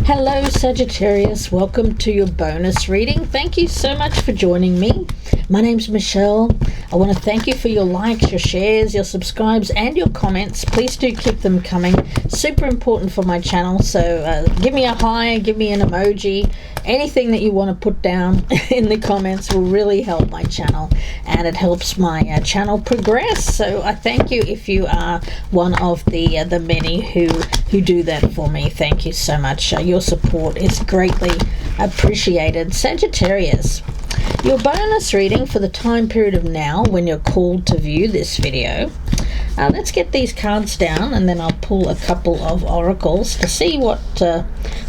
Hello Sagittarius, welcome to your bonus reading. Thank you so much for joining me. My name's Michelle. I want to thank you for your likes, your shares, your subscribes and your comments. Please do keep them coming. Super important for my channel, so give me a hi, give me an emoji. Anything that you want to put down in the comments will really help my channel, and it helps my channel progress. So I thank you if you are one of the many who do that for me. Thank you so much. Your support is greatly appreciated. Sagittarius, your bonus reading for the time period of now when you're called to view this video. Let's get these cards down, and then I'll pull a couple of oracles to see what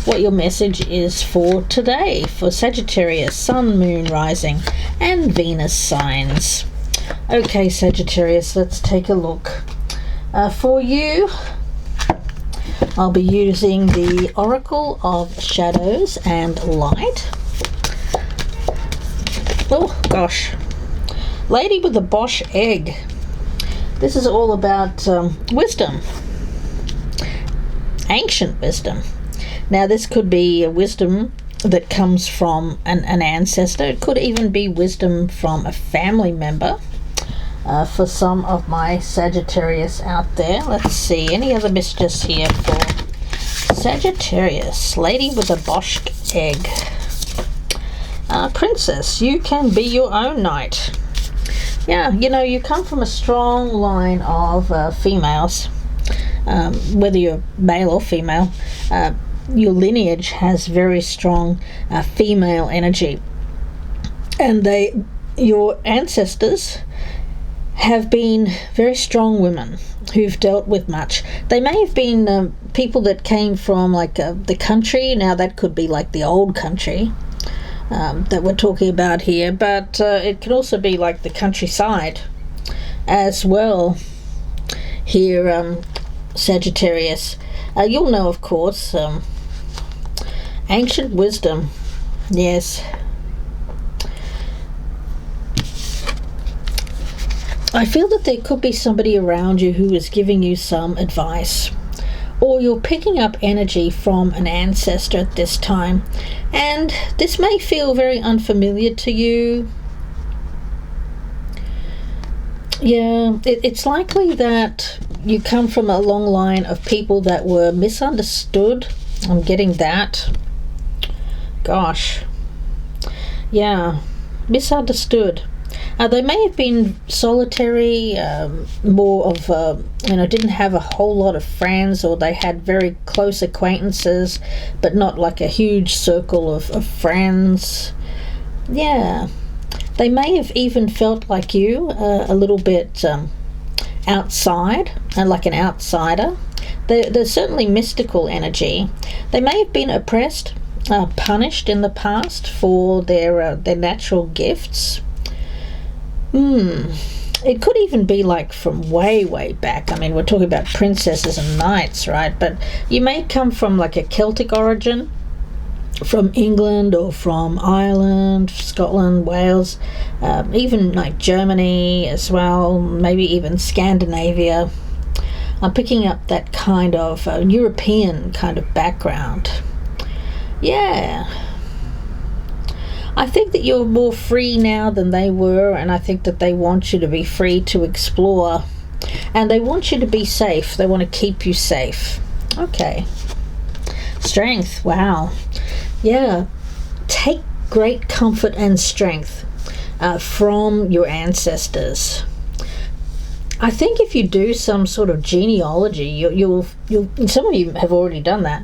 your message is for today for Sagittarius, Sun, Moon, Rising, and Venus signs. Okay, Sagittarius, let's take a look. For you, I'll be using the Oracle of Shadows and Light. Oh gosh, Lady with the Bosch egg. This is all about wisdom, ancient wisdom. Now this could be a wisdom that comes from an ancestor. It could even be wisdom from a family member. For some of my Sagittarius out there, let's see, any other messages here for Sagittarius, Lady with a Bosch egg. Princess, you can be your own knight. Yeah, you know, you come from a strong line of females, whether you're male or female. Your lineage has very strong female energy, and your ancestors have been very strong women who've dealt with much. They may have been people that came from like the country. Now that could be like the old country that we're talking about here, but it could also be like the countryside as well here, Sagittarius. You'll know, of course, ancient wisdom. Yes, I feel that there could be somebody around you who is giving you some advice, or you're picking up energy from an ancestor at this time, and this may feel very unfamiliar to you. Yeah, it's likely that you come from a long line of people that were misunderstood. I'm getting that. Gosh. Yeah, misunderstood. They may have been solitary, more of, didn't have a whole lot of friends, or they had very close acquaintances, but not like a huge circle of friends. Yeah, they may have even felt like you, a little bit outside, and like an outsider. There's certainly mystical energy. They may have been oppressed, punished in the past for their natural gifts. It could even be like from way back. I mean, we're talking about princesses and knights, right? But you may come from like a Celtic origin, from England or from Ireland, Scotland, Wales, even like Germany as well, maybe even Scandinavia. I'm picking up that kind of European kind of background. Yeah, I think that you're more free now than they were, and I think that they want you to be free to explore, and they want you to be safe. They want to keep you safe. Okay. Strength. Wow. Yeah. Take great comfort and strength from your ancestors. I think if you do some sort of genealogy, you'll some of you have already done that.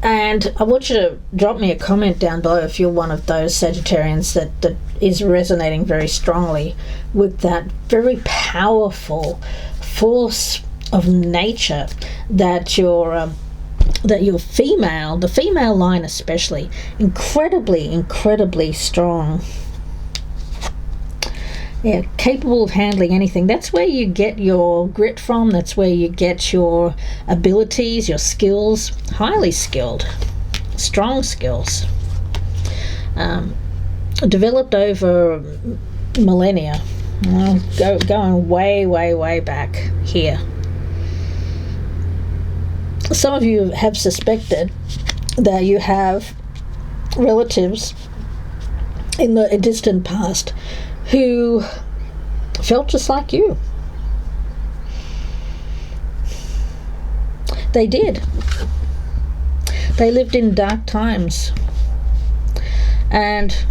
And I want you to drop me a comment down below if you're one of those Sagittarians that is resonating very strongly with that very powerful force of nature that your female, the female line especially, incredibly strong. Yeah, capable of handling anything. That's where you get your grit from. That's where you get your abilities, your skills. Highly skilled, strong skills. Developed over millennia. Going way back here. Some of you have suspected that you have relatives in the distant past who felt just like you. They did. They lived in dark times. And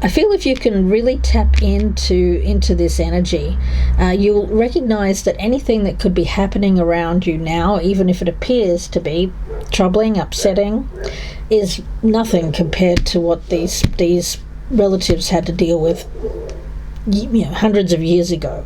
I feel if you can really tap into this energy, you'll recognize that anything that could be happening around you now, even if it appears to be troubling, upsetting, is nothing compared to what these relatives had to deal with, hundreds of years ago.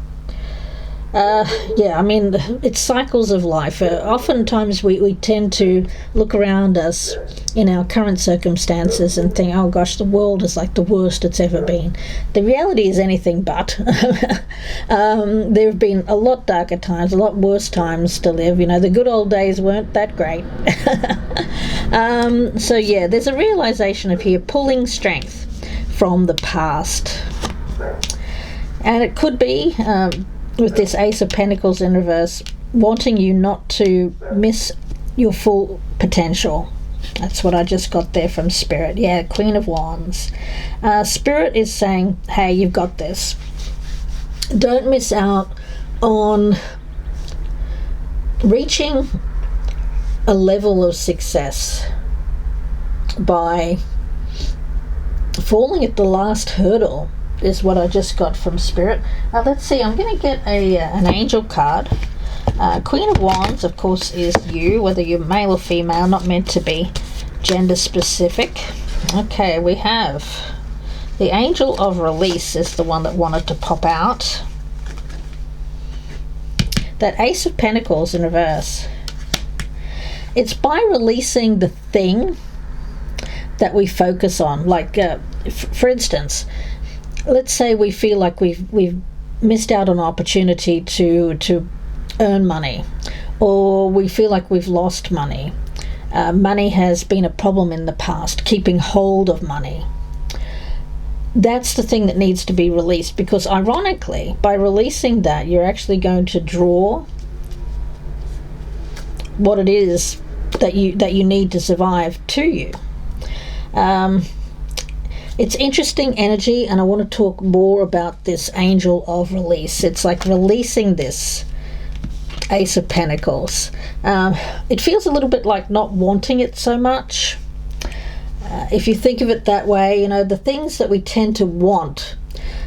It's cycles of life. Oftentimes we tend to look around us in our current circumstances and think, oh gosh, the world is like the worst it's ever been. The reality is anything but. There have been a lot darker times, a lot worse times to live. The good old days weren't that great. There's a realization of here pulling strength from the past. And it could be... with this Ace of Pentacles in reverse, wanting you not to miss your full potential. That's what I just got there from Spirit. Yeah, Queen of Wands. Spirit is saying, hey, you've got this. Don't miss out on reaching a level of success by falling at the last hurdle. Is what I just got from Spirit. Let's see, I'm going to get an angel card. Queen of Wands, of course, is you, whether you're male or female, not meant to be gender specific. Okay, we have the Angel of Release is the one that wanted to pop out. That Ace of Pentacles in reverse. It's by releasing the thing that we focus on. Like, for instance, let's say we feel like we've missed out on an opportunity to earn money, or we feel like we've lost money. Money has been a problem in the past, keeping hold of money. That's the thing that needs to be released, because ironically, by releasing that, you're actually going to draw what it is that you need to survive to you. It's interesting energy, and I want to talk more about this Angel of Release. It's like releasing this Ace of Pentacles. It feels a little bit like not wanting it so much. If you think of it that way, the things that we tend to want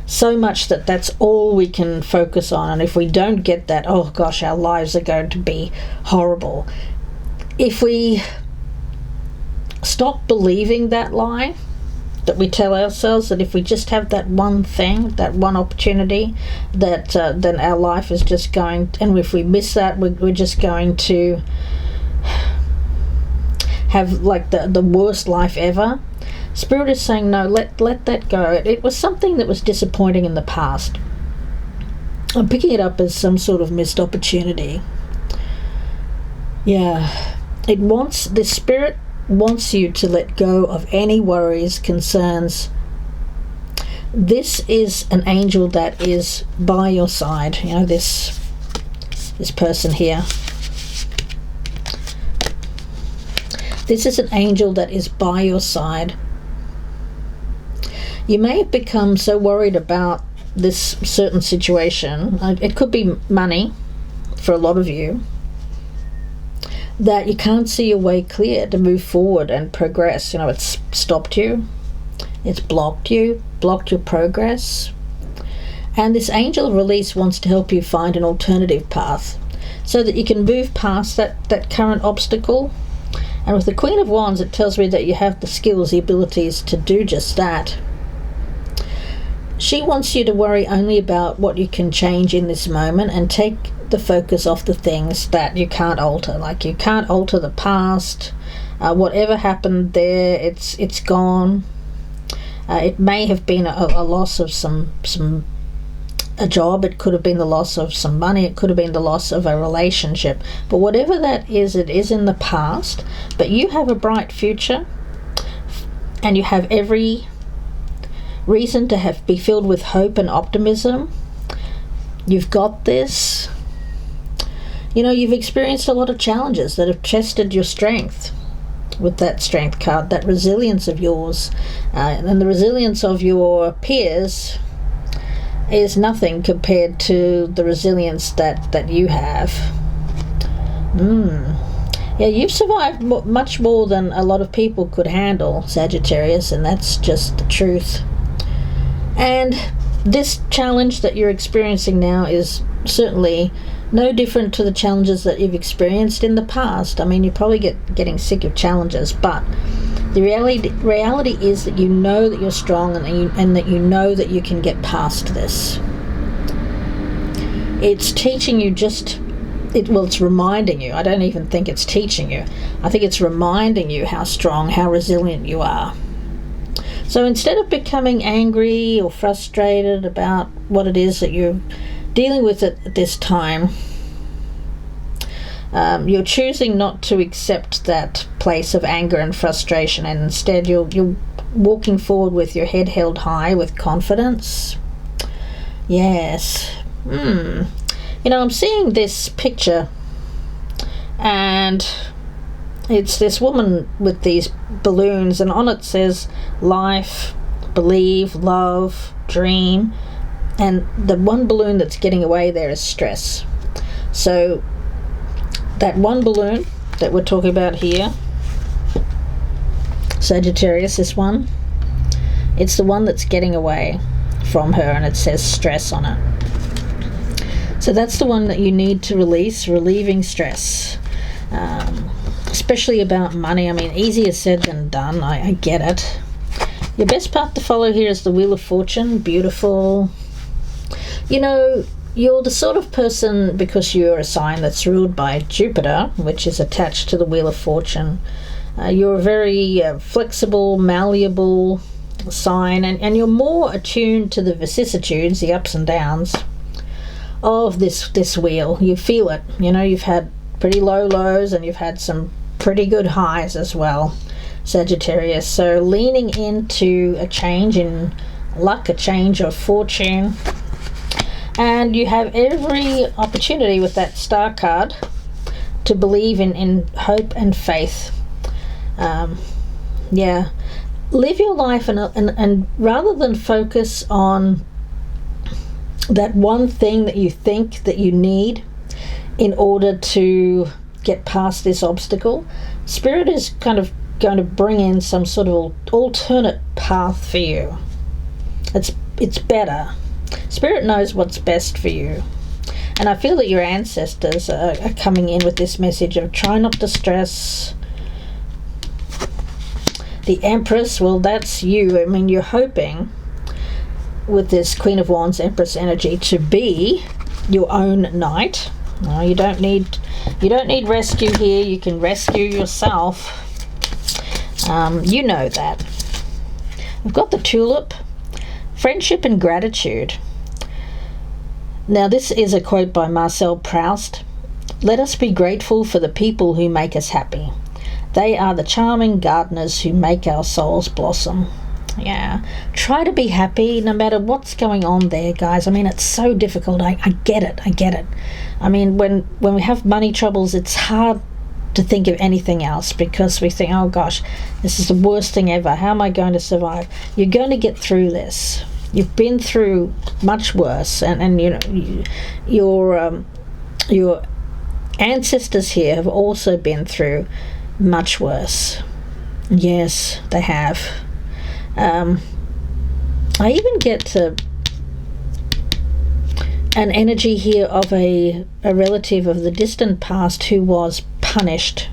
so much that's all we can focus on. And if we don't get that, oh gosh, our lives are going to be horrible. If we stop believing that lie, that we tell ourselves that if we just have that one thing, that one opportunity, that then our life is just going, and if we miss that, we're just going to have like the worst life ever. Spirit is saying, no, let that go. It was something that was disappointing in the past. I'm picking it up as some sort of missed opportunity. Yeah, this Spirit wants you to let go of any worries, concerns. This is an angel that is by your side. This person here. This is an angel that is by your side. You may have become so worried about this certain situation. It could be money for a lot of you, that you can't see your way clear to move forward and progress. It's stopped you, it's blocked your progress. And this Angel of Release wants to help you find an alternative path so that you can move past that current obstacle. And with the Queen of Wands, it tells me that you have the skills, the abilities to do just that. She wants you to worry only about what you can change in this moment and take the focus off the things that you can't alter. Like, you can't alter the past. Whatever happened there, it's gone. It may have been a loss of a job. It could have been the loss of some money. It could have been the loss of a relationship. But whatever that is, it is in the past. But you have a bright future, and you have every reason to be filled with hope and optimism. You've got this. You know, you've experienced a lot of challenges that have tested your strength with that strength card, that resilience of yours. And the resilience of your peers is nothing compared to the resilience that you have. Yeah, you've survived much more than a lot of people could handle, Sagittarius, and that's just the truth. And this challenge that you're experiencing now is certainly no different to the challenges that you've experienced in the past. I mean, you're probably getting sick of challenges, but the reality is that you know that you're strong, and that you know that you can get past this. It's teaching you it's reminding you. I don't even think it's teaching you. I think it's reminding you how strong, how resilient you are. So instead of becoming angry or frustrated about what it is that you're dealing with at this time, you're choosing not to accept that place of anger and frustration, and instead you're walking forward with your head held high with confidence. Yes. You know, I'm seeing this picture, and it's this woman with these balloons, and on it says life, believe, love, dream, and the one balloon that's getting away there is stress. So that one balloon that we're talking about here, Sagittarius, this one, it's the one that's getting away from her, and it says stress on it. So that's the one that you need to release, relieving stress, especially about money. I mean, easier said than done, I get it. Your best path to follow here is the Wheel of Fortune. Beautiful. You know, you're the sort of person, because you're a sign that's ruled by Jupiter, which is attached to the Wheel of Fortune, you're a very flexible, malleable sign, and you're more attuned to the vicissitudes, the ups and downs of this wheel. You feel it. You know, you've had pretty low lows, and you've had some pretty good highs as well, Sagittarius. So leaning into a change in luck, a change of fortune, and you have every opportunity with that star card to believe in hope and faith. Yeah, live your life, and rather than focus on that one thing that you think that you need in order to get past this obstacle, Spirit is kind of going to bring in some sort of alternate path for you. It's better. Spirit knows what's best for you. And I feel that your ancestors are coming in with this message of try not to stress. The Empress, well, that's you. I mean, you're hoping with this Queen of Wands Empress energy to be your own knight. No, you don't need rescue here. You can rescue yourself. You know that. We've got the Tulip, friendship and gratitude. Now this is a quote by Marcel Proust. Let us be grateful for the people who make us happy. They are the charming gardeners who make our souls blossom. Yeah, try to be happy no matter what's going on there, guys. I mean, it's so difficult. I get it. I mean, when we have money troubles, it's hard to think of anything else, because we think, oh gosh, this is the worst thing ever. How am I going to survive? You're going to get through this. You've been through much worse, and you know, your ancestors here have also been through much worse. Yes, they have. I even get an energy here of a relative of the distant past who was punished.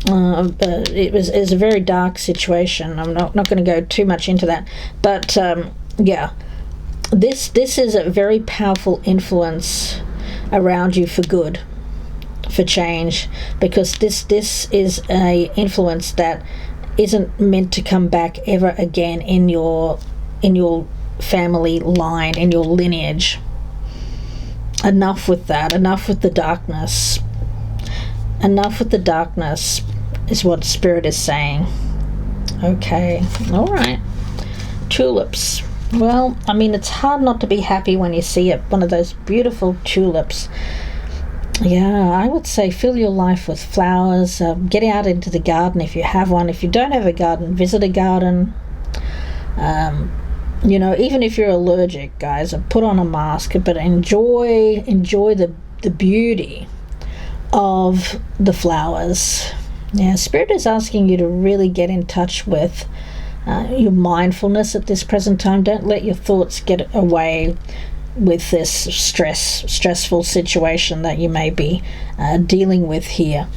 It was a very dark situation. I'm not going to go too much into that, but yeah, this is a very powerful influence around you for good, for change, because this is a influence that isn't meant to come back ever again in your family line, in your lineage. Enough with that. Enough with the darkness. Enough with the darkness is what Spirit is saying. Okay, all right. Tulips. Well, I mean, it's hard not to be happy when you see it, one of those beautiful tulips. Yeah, I would say fill your life with flowers. Get out into the garden if you have one. If you don't have a garden, visit a garden. Even if you're allergic, guys, put on a mask, but enjoy the beauty of the flowers. Yeah, Spirit is asking you to really get in touch with your mindfulness at this present time. Don't let your thoughts get away with this stressful situation that you may be dealing with here,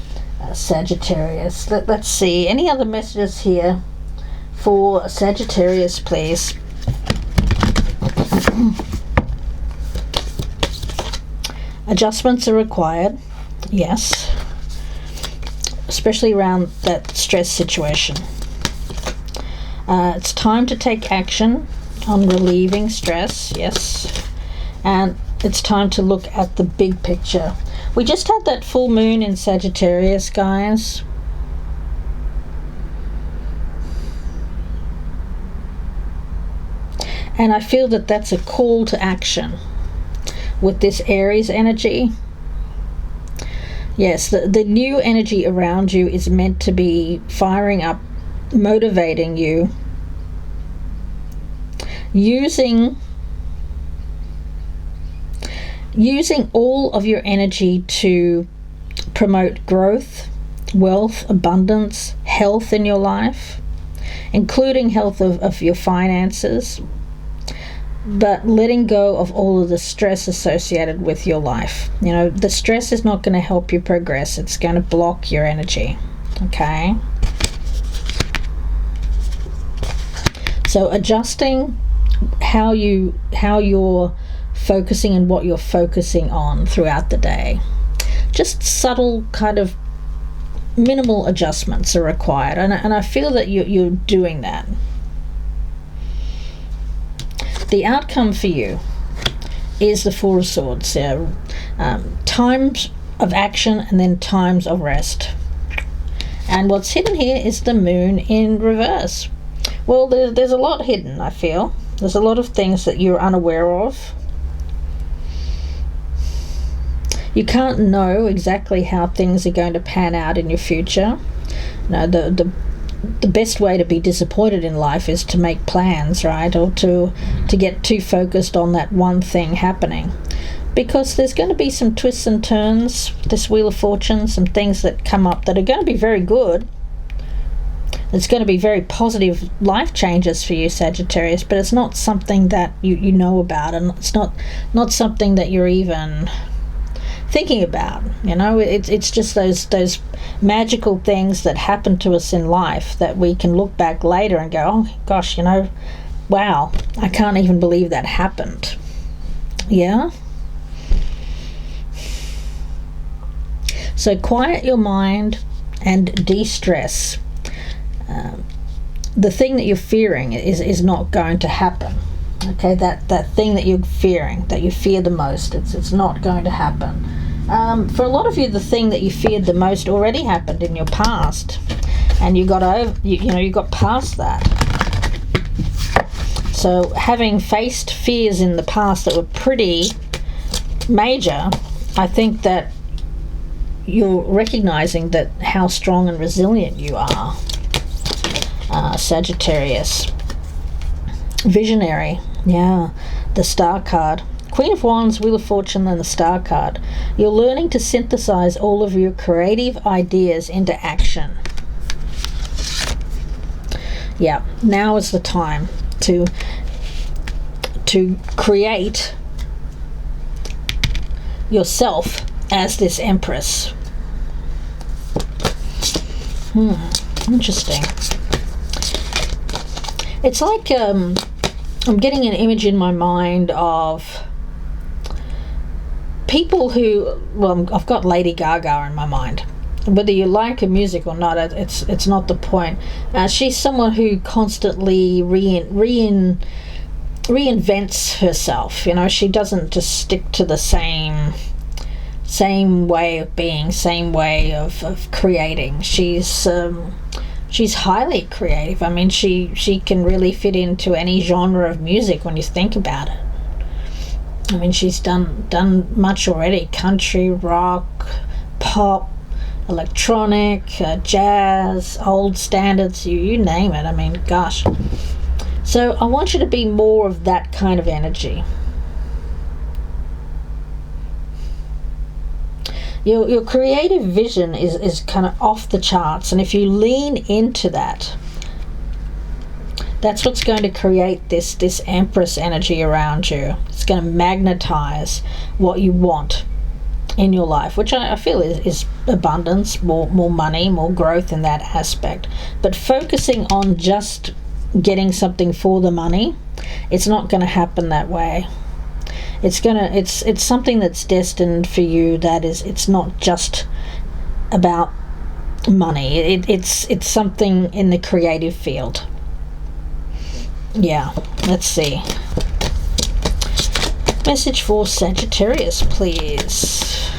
Sagittarius. Let's see, any other messages here for Sagittarius, please? Adjustments are required, yes, especially around that stress situation. It's time to take action on relieving stress, yes, and it's time to look at the big picture. We just had that full moon in Sagittarius, guys. And I feel that that's a call to action with this Aries energy. Yes, the new energy around you is meant to be firing up, motivating you, using all of your energy to promote growth, wealth, abundance, health in your life, including health of your finances, but letting go of all of the stress associated with your life. The stress is not going to help you progress. It's going to block your energy. Okay? So adjusting how you're focusing and what you're focusing on throughout the day. Just subtle kind of minimal adjustments are required, and I feel that you're doing that. The outcome for you is the Four of Swords. Times of action and then times of rest. And what's hidden here is the moon in reverse. Well, there's a lot hidden, I feel. There's a lot of things that you're unaware of. You can't know exactly how things are going to pan out in your future. The best way to be disappointed in life is to make plans, right? Or to get too focused on that one thing happening. Because there's going to be some twists and turns, this Wheel of Fortune, some things that come up that are going to be very good. It's going to be very positive life changes for you, Sagittarius, but it's not something that you know about, and it's not something that you're even thinking about. It's just those magical things that happen to us in life that we can look back later and go, oh gosh, wow, I can't even believe that happened. Yeah. So quiet your mind and de-stress. The thing that you're fearing is not going to happen. Okay, that thing that you're fearing, that you fear the most, it's not going to happen. For a lot of you, the thing that you feared the most already happened in your past, and you got past that. So having faced fears in the past that were pretty major, I think that you're recognizing that how strong and resilient you are, Sagittarius. Visionary, yeah, the Star card. Queen of Wands, Wheel of Fortune, and the Star card. You're learning to synthesize all of your creative ideas into action. Yeah, now is the time to create yourself as this Empress. Interesting. It's like I'm getting an image in my mind of people who, well, I've got Lady Gaga in my mind. Whether you like her music or not, it's not the point. She's someone who constantly reinvents herself. She doesn't just stick to the same way of being, same way of creating. She's she's highly creative. I mean, she can really fit into any genre of music when you think about it. I mean, she's done much already: country, rock, pop, electronic, jazz, old standards, you name it. I mean, gosh. So I want you to be more of that kind of energy. Your creative vision is kind of off the charts, and if you lean into that, that's what's going to create this Empress energy around you. It's going to magnetize what you want in your life, which I feel is abundance, more money, more growth in that aspect. But focusing on just getting something for the money, it's not going to happen that way. It's something that's destined for you. It's not just about money. It's something in the creative field. Yeah, let's see. Message for Sagittarius, please.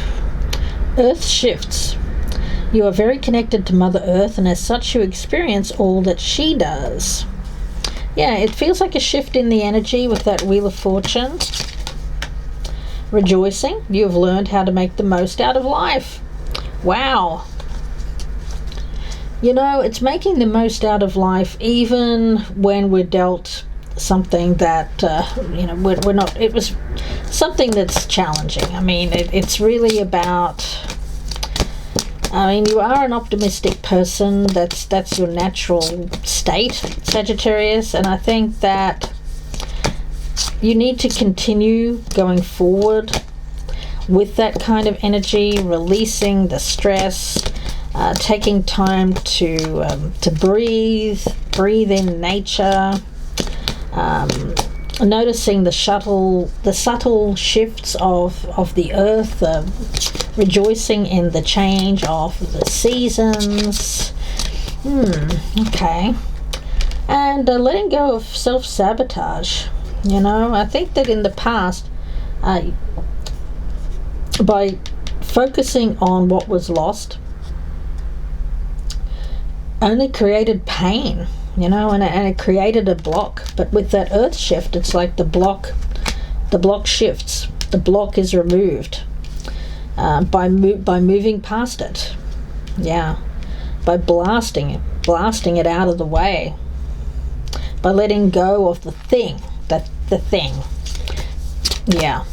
Earth shifts. You are very connected to Mother Earth, and as such you experience all that she does. Yeah, it feels like a shift in the energy with that Wheel of Fortune. Rejoicing. You have learned how to make the most out of life. Wow. You know, it's making the most out of life even when we're dealt something that, we're not, it was something that's challenging. I mean, it's really about, you are an optimistic person. That's your natural state, Sagittarius, and I think that you need to continue going forward with that kind of energy, releasing the stress, taking time to breathe in nature, noticing the subtle shifts of the earth, rejoicing in the change of the seasons. Okay. And letting go of self-sabotage. I think that in the past, by focusing on what was lost, only created pain, and it created a block. But with that earth shift, it's like the block shifts. The block is removed by moving past it. Yeah, by blasting it out of the way, by letting go of the thing. The thing, yeah,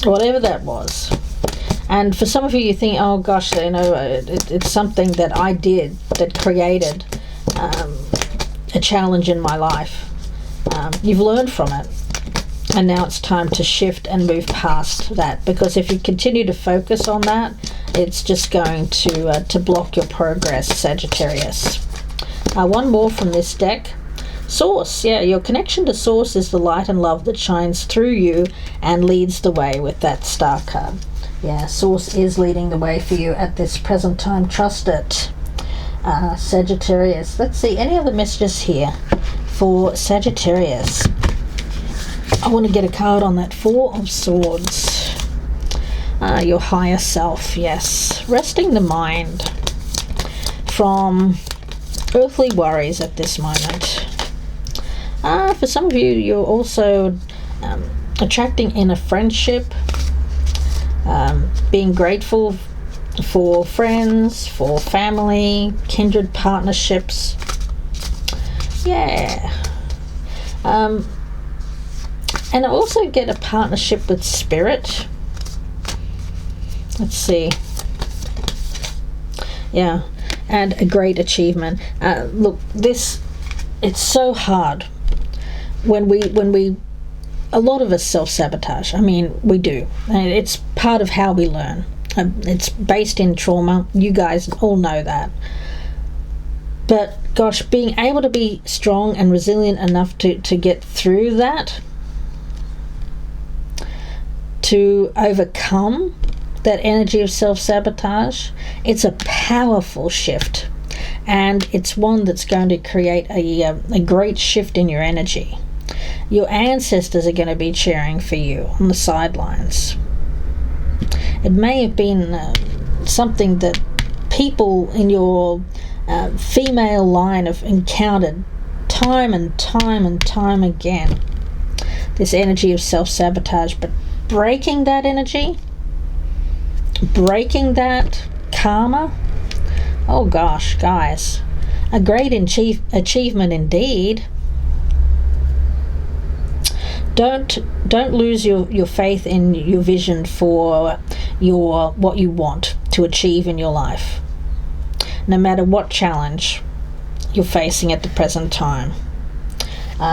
whatever that was. And for some of you think, oh gosh, it's something that I did that created a challenge in my life. You've learned from it, and now it's time to shift and move past that, because if you continue to focus on that, it's just going to block your progress, Sagittarius. One more from this deck. Source. Yeah, your connection to Source is the light and love that shines through you and leads the way with that Star card. Yeah, Source is leading the way for you at this present time. Trust it, Sagittarius. Let's see, any other messages here for Sagittarius? I want to get a card on that Four of Swords. Your higher self, yes. Resting the mind from earthly worries at this moment. For some of you, you're also attracting inner friendship, being grateful for friends, for family, kindred partnerships. Yeah. And I also get a partnership with Spirit. Let's see. Yeah, and a great achievement. Look, it's so hard when we a lot of us self-sabotage. I mean, we do. And it's part of how we learn. It's based in trauma. You guys all know that. But gosh, being able to be strong and resilient enough to get through that, to overcome that energy of self-sabotage, it's a powerful shift. And it's one that's going to create a great shift in your energy. Your ancestors are going to be cheering for you on the sidelines. It may have been something that people in your female line have encountered time and time and time again. This energy of self-sabotage, but breaking that energy, breaking that karma, oh gosh, guys, a great achievement indeed. Don't lose your faith in your vision for what you want to achieve in your life, no matter what challenge you're facing at the present time.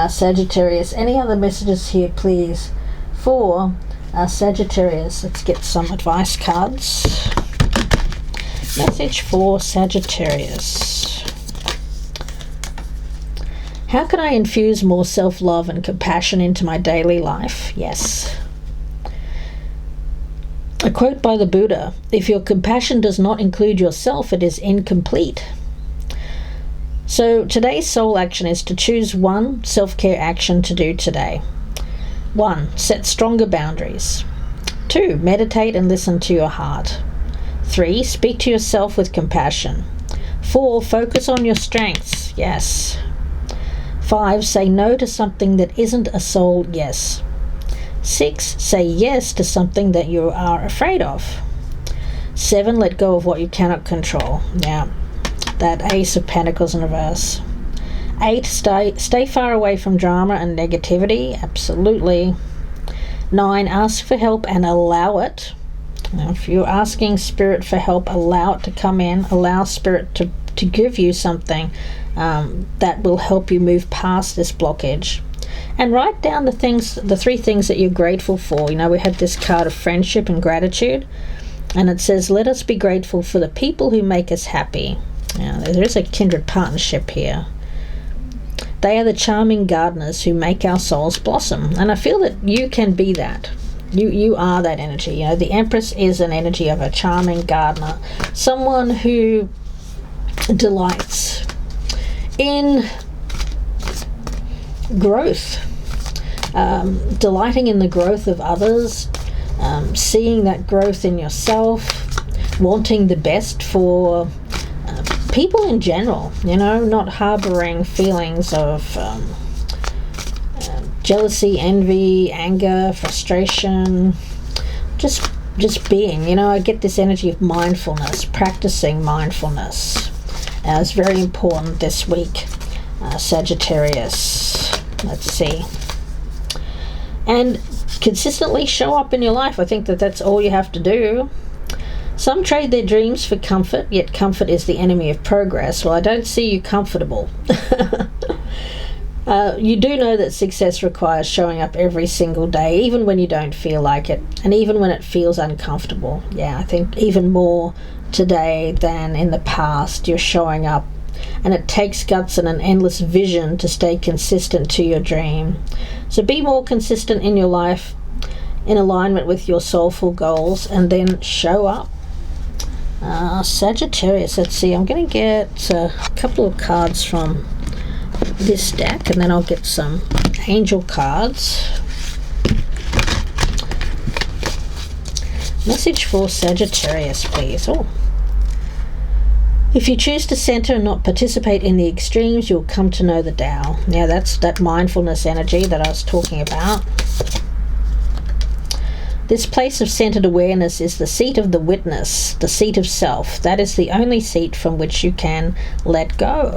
Sagittarius, any other messages here, please, for Sagittarius? Let's get some advice cards. Message for Sagittarius. How can I infuse more self-love and compassion into my daily life? Yes. A quote by the Buddha: if your compassion does not include yourself, it is incomplete. So today's soul action is to choose one self-care action to do today. 1. Set stronger boundaries. 2. Meditate and listen to your heart. 3. Speak to yourself with compassion. 4. Focus on your strengths. Yes. 5. Say no to something that isn't a soul yes. 6. Say yes to something that you are afraid of. 7. Let go of what you cannot control. Yeah, that Ace of Pentacles in reverse. 8. Stay far away from drama and negativity. Absolutely. 9. Ask for help and allow it. Now, if you're asking Spirit for help, allow it to come in. Allow Spirit to give you something that will help you move past this blockage. And write down the 3 things that you're grateful for. You know, we have this card of friendship and gratitude, and it says, let us be grateful for the people who make us happy. Now, there is a kindred partnership here. They are the charming gardeners who make our souls blossom. And I feel that you can be that. You are that energy. You know, the Empress is an energy of a charming gardener, someone who delights in growth, delighting in the growth of others, seeing that growth in yourself, wanting the best for people in general, you know, not harboring feelings of jealousy, envy, anger, frustration, just being. You know, I get this energy of mindfulness, practicing mindfulness. It's very important this week, Sagittarius. Let's see. And consistently show up in your life. I think that's all you have to do. Some trade their dreams for comfort, yet comfort is the enemy of progress. Well, I don't see you comfortable. You do know that success requires showing up every single day, even when you don't feel like it, and even when it feels uncomfortable. Yeah, I think even more today than in the past, you're showing up, and it takes guts and an endless vision to stay consistent to your dream. So be more consistent in your life, in alignment with your soulful goals, and then show up. Sagittarius, let's see, I'm going to get a couple of cards from this deck, and then I'll get some angel cards. Message for Sagittarius, please. Oh. If you choose to center and not participate in the extremes, you'll come to know the Tao. Now, that's that mindfulness energy that I was talking about. This place of centered awareness is the seat of the witness, the seat of self. That is the only seat from which you can let go.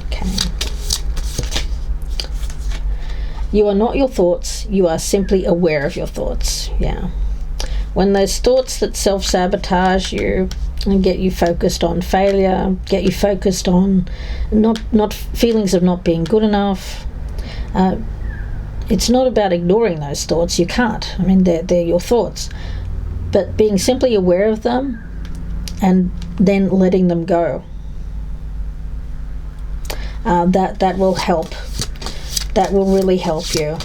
Okay. You are not your thoughts. You are simply aware of your thoughts. Yeah. When those thoughts that self-sabotage you and get you focused on failure, get you focused on not feelings of not being good enough, it's not about ignoring those thoughts. You can't. I mean, they're your thoughts. But being simply aware of them and then letting them go, that will help. That will really help you.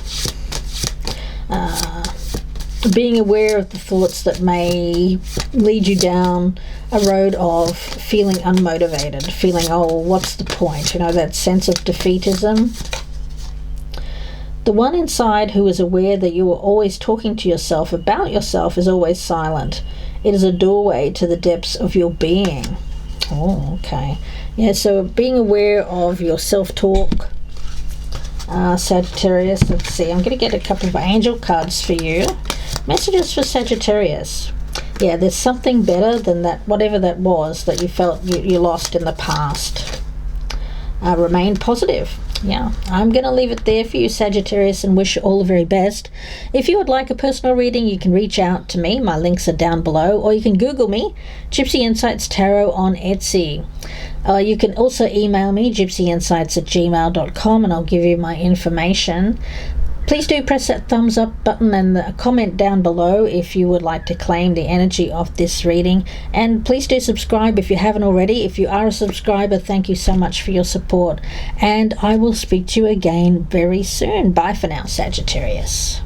Being aware of the thoughts that may lead you down a road of feeling unmotivated, feeling, oh, what's the point? You know, that sense of defeatism. The one inside who is aware that you are always talking to yourself about yourself is always silent. It is a doorway to the depths of your being. Oh, okay. Yeah, so being aware of your self-talk, Sagittarius. Let's see, I'm going to get a couple of angel cards for you. Messages for Sagittarius. Yeah, there's something better than that, whatever that was that you felt you lost in the past. Remain positive. Yeah, I'm going to leave it there for you, Sagittarius, and wish you all the very best. If you would like a personal reading, you can reach out to me. My links are down below, or you can Google me, Gypsy Insights Tarot on Etsy. You can also email me, gypsyinsights@gmail.com, and I'll give you my information. Please do press that thumbs up button and comment down below if you would like to claim the energy of this reading. And please do subscribe if you haven't already. If you are a subscriber, thank you so much for your support. And I will speak to you again very soon. Bye for now, Sagittarius.